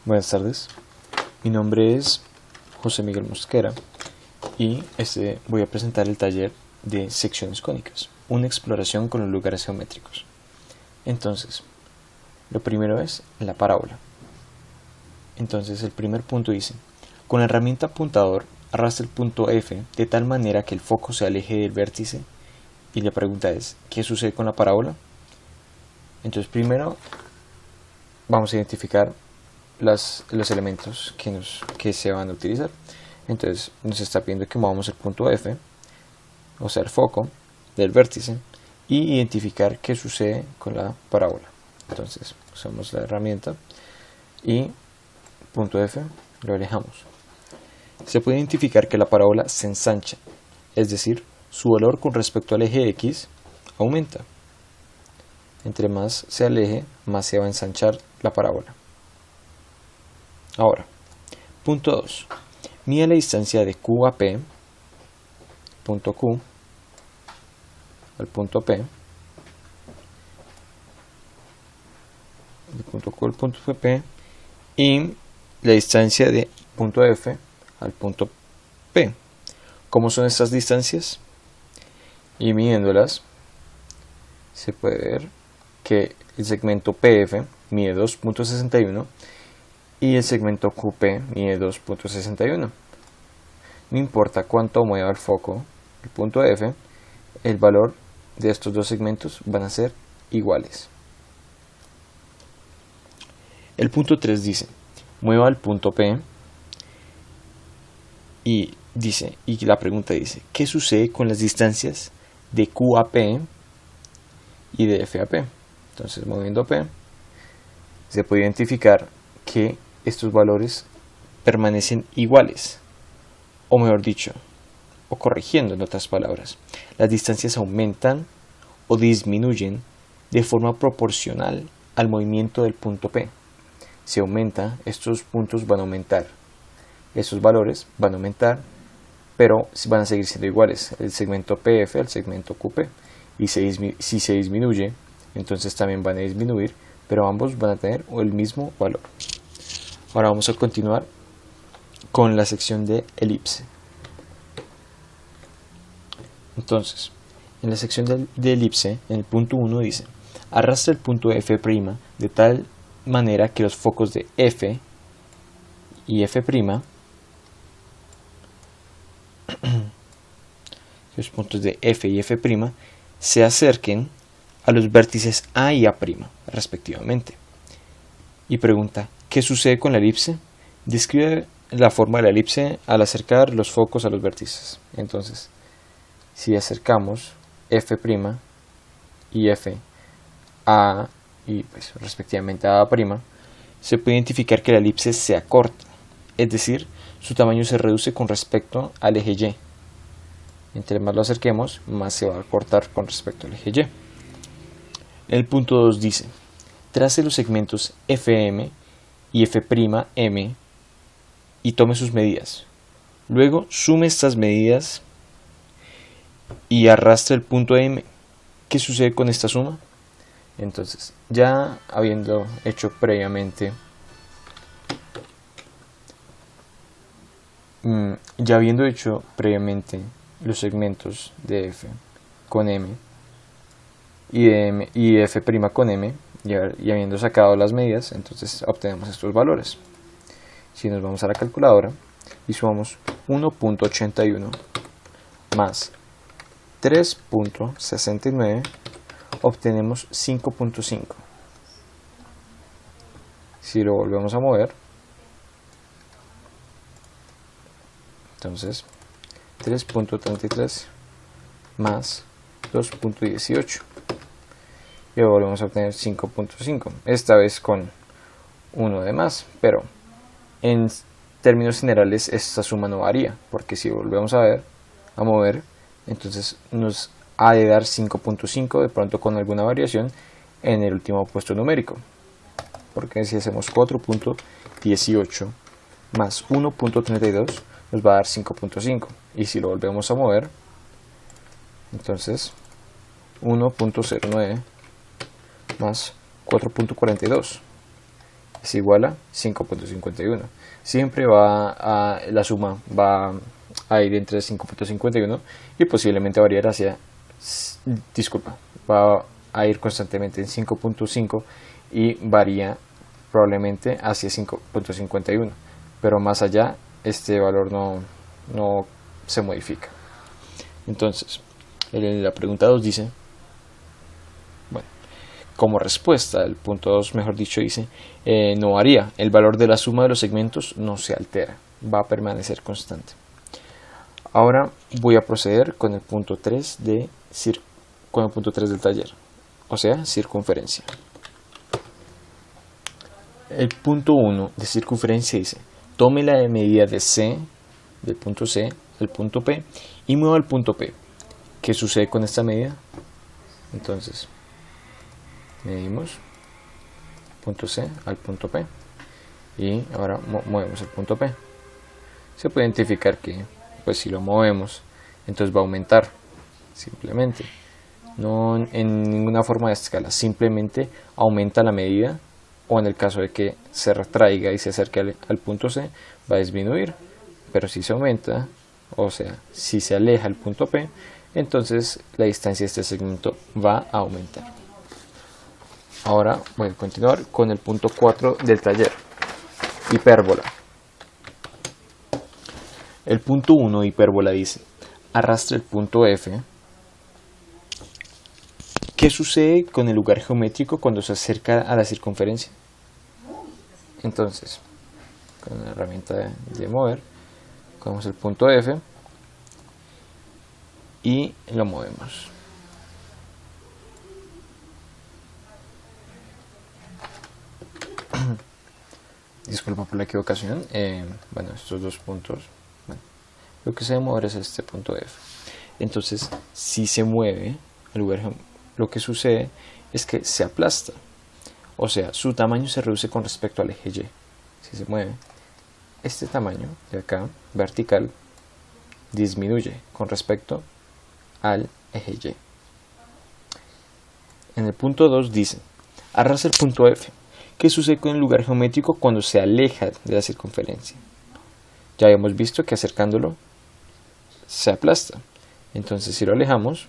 Buenas tardes, mi nombre es José Miguel Mosquera y voy a presentar el taller de secciones cónicas, una exploración con los lugares geométricos. Entonces, lo primero es la parábola. Entonces el primer punto dice, con la herramienta apuntador arrastra el punto F de tal manera que el foco se aleje del vértice, y la pregunta es, ¿qué sucede con la parábola? Entonces primero vamos a identificar los elementos que se van a utilizar. Entonces nos está pidiendo que movamos el punto F, o sea el foco del vértice, y identificar qué sucede con la parábola. Entonces usamos la herramienta y punto F lo alejamos. Se puede identificar que la parábola se ensancha, es decir, su valor con respecto al eje X aumenta. Entre más se aleje, más se va a ensanchar la parábola. Ahora, punto 2. Mide la distancia de Q a P, punto Q al punto P, del punto Q al punto P, y la distancia de punto F al punto P. ¿Cómo son estas distancias? Y midiéndolas, se puede ver que el segmento PF mide 2.61 y el segmento QP mide 2.61. No importa cuánto mueva el foco, el punto F, el valor de estos dos segmentos van a ser iguales. El punto 3 dice, mueva el punto P y la pregunta dice, ¿qué sucede con las distancias de Q a P y de F a P? Entonces, moviendo P, se puede identificar que estos valores permanecen iguales, o mejor dicho, o corrigiendo en otras palabras, las distancias aumentan o disminuyen de forma proporcional al movimiento del punto P. Si aumenta, estos puntos van a aumentar, esos valores van a aumentar, pero van a seguir siendo iguales, el segmento PF al segmento QP, y si se disminuye, entonces también van a disminuir, pero ambos van a tener el mismo valor. Ahora vamos a continuar con la sección de elipse. Entonces, en la sección de elipse, en el punto 1 dice, arrastra el punto F' de tal manera que los focos de F y F', los puntos de F y F' se acerquen a los vértices A y A' respectivamente. Y pregunta, ¿qué sucede con la elipse? Describe la forma de la elipse al acercar los focos a los vértices. Entonces, si acercamos F' y F a y pues respectivamente a A', se puede identificar que la elipse se acorta, es decir, su tamaño se reduce con respecto al eje Y. Entre más lo acerquemos, más se va a acortar con respecto al eje Y. El punto 2 dice, trace los segmentos FM y F'M y tome sus medidas. Luego sume estas medidas y arrastre el punto M. ¿Qué sucede con esta suma? Entonces, ya habiendo hecho previamente los segmentos de F con M y F' con M, y habiendo sacado las medidas, entonces obtenemos estos valores. Si nos vamos a la calculadora y sumamos 1.81 más 3.69, obtenemos 5.5. Si lo volvemos a mover, entonces 3.33 más 2.18 y volvemos a obtener 5.5, esta vez con 1 de más, pero en términos generales esta suma no varía, porque si volvemos a mover, entonces nos ha de dar 5.5, de pronto con alguna variación en el último puesto numérico, porque si hacemos 4.18 más 1.32 nos va a dar 5.5, y si lo volvemos a mover, entonces 1.09 más 4.42, es igual a 5.51. Siempre la suma va a ir entre 5.51 y posiblemente variar va a ir constantemente en 5.5 y varía probablemente hacia 5.51, pero más allá este valor no se modifica. Entonces, la pregunta 2 dice, bueno, como respuesta, el punto 2, mejor dicho, dice, no varía, el valor de la suma de los segmentos no se altera, va a permanecer constante. Ahora voy a proceder con el punto 3 del taller, o sea, circunferencia. El punto 1 de circunferencia dice, tome la medida de C, del punto C al punto P, y mueva al punto P. ¿Qué sucede con esta medida? Entonces, medimos punto C al punto P, y ahora movemos el punto P. Se puede identificar que, pues si lo movemos, entonces va a aumentar, simplemente. No en ninguna forma de escala, simplemente aumenta la medida, o en el caso de que se retraiga y se acerque al punto C, va a disminuir. Pero si se aumenta, o sea, si se aleja el punto P, entonces la distancia de este segmento va a aumentar. Ahora voy a continuar con el punto 4 del taller, hipérbola. El punto 1 de hipérbola dice, arrastra el punto F. ¿Qué sucede con el lugar geométrico cuando se acerca a la circunferencia? Entonces, con la herramienta de mover, cogemos el punto F y lo movemos. Disculpa por la equivocación. Bueno, estos dos puntos, bueno, lo que se debe mover es este punto F. Entonces, si se mueve el lugar, lo que sucede es que se aplasta. O sea, su tamaño se reduce con respecto al eje Y. Si se mueve, este tamaño de acá, vertical, disminuye con respecto al eje Y. En el punto 2 dice, arrastra el punto F. ¿Qué sucede con el lugar geométrico cuando se aleja de la circunferencia? Ya hemos visto que acercándolo se aplasta. Entonces, si lo alejamos,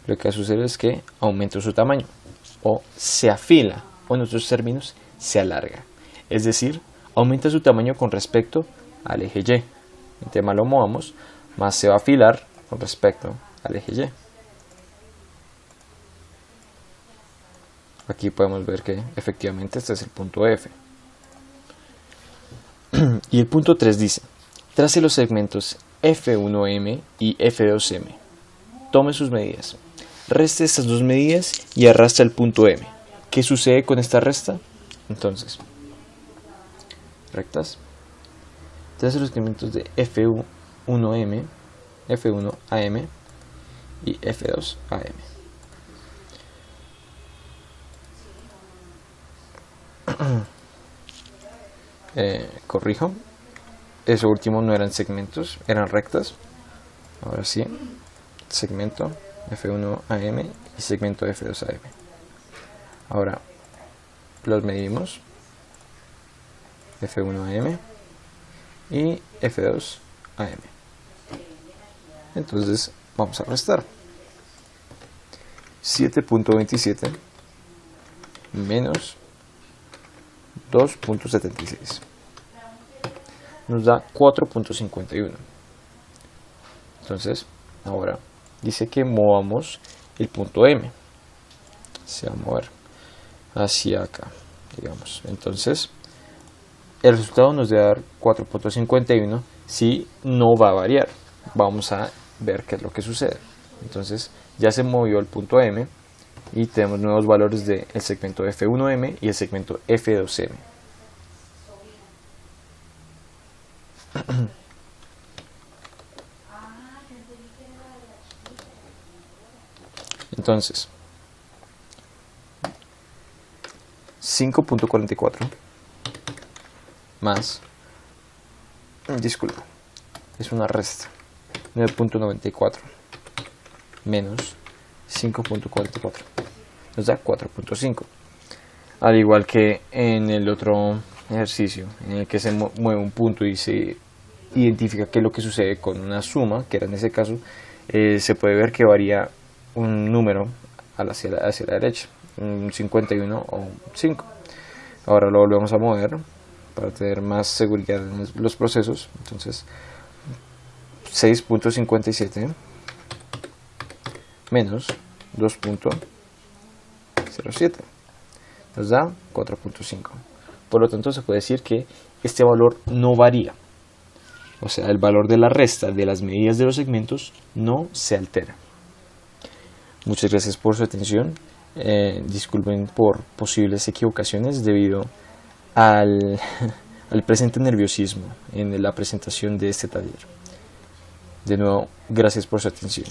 lo que va a suceder es que aumenta su tamaño, o se afila, o en otros términos, se alarga. Es decir, aumenta su tamaño con respecto al eje Y. Entre más lo movamos, más se va a afilar con respecto al eje Y. Aquí podemos ver que efectivamente este es el punto F. Y el punto 3 dice, trace los segmentos F1M y F2M. Tome sus medidas. Reste estas dos medidas y arrastra el punto M. ¿Qué sucede con esta resta? Entonces, rectas. Trace los segmentos de F1M, F1AM y F2AM. Corrijo, eso último no eran segmentos, eran rectas. Ahora sí, segmento F1AM y segmento F2AM. Ahora los medimos, F1AM y F2AM. Entonces vamos a restar. 7.27 menos 2.76 nos da 4.51. Entonces ahora dice que movamos el punto M, se va a mover hacia acá, digamos. Entonces el resultado nos debe dar 4.51. si no va a variar, vamos a ver qué es lo que sucede. Entonces ya se movió el punto M y tenemos nuevos valores del segmento F1M y el segmento F2M. Entonces 5.44 más, disculpa, es una resta, 9.94 menos 5.44 nos da 4.5. al igual que en el otro ejercicio, en el que se mueve un punto y se identifica qué es lo que sucede con una suma, que era en ese caso, se puede ver que varía un número hacia la derecha, un 51 o un 5. Ahora lo volvemos a mover para tener más seguridad en los procesos. Entonces 6.57 menos 2.07 nos da 4.5. Por lo tanto se puede decir que este valor no varía. O sea, el valor de la resta de las medidas de los segmentos no se altera. Muchas gracias por su atención. Disculpen por posibles equivocaciones debido al, al presente nerviosismo en la presentación de este taller. De nuevo, gracias por su atención.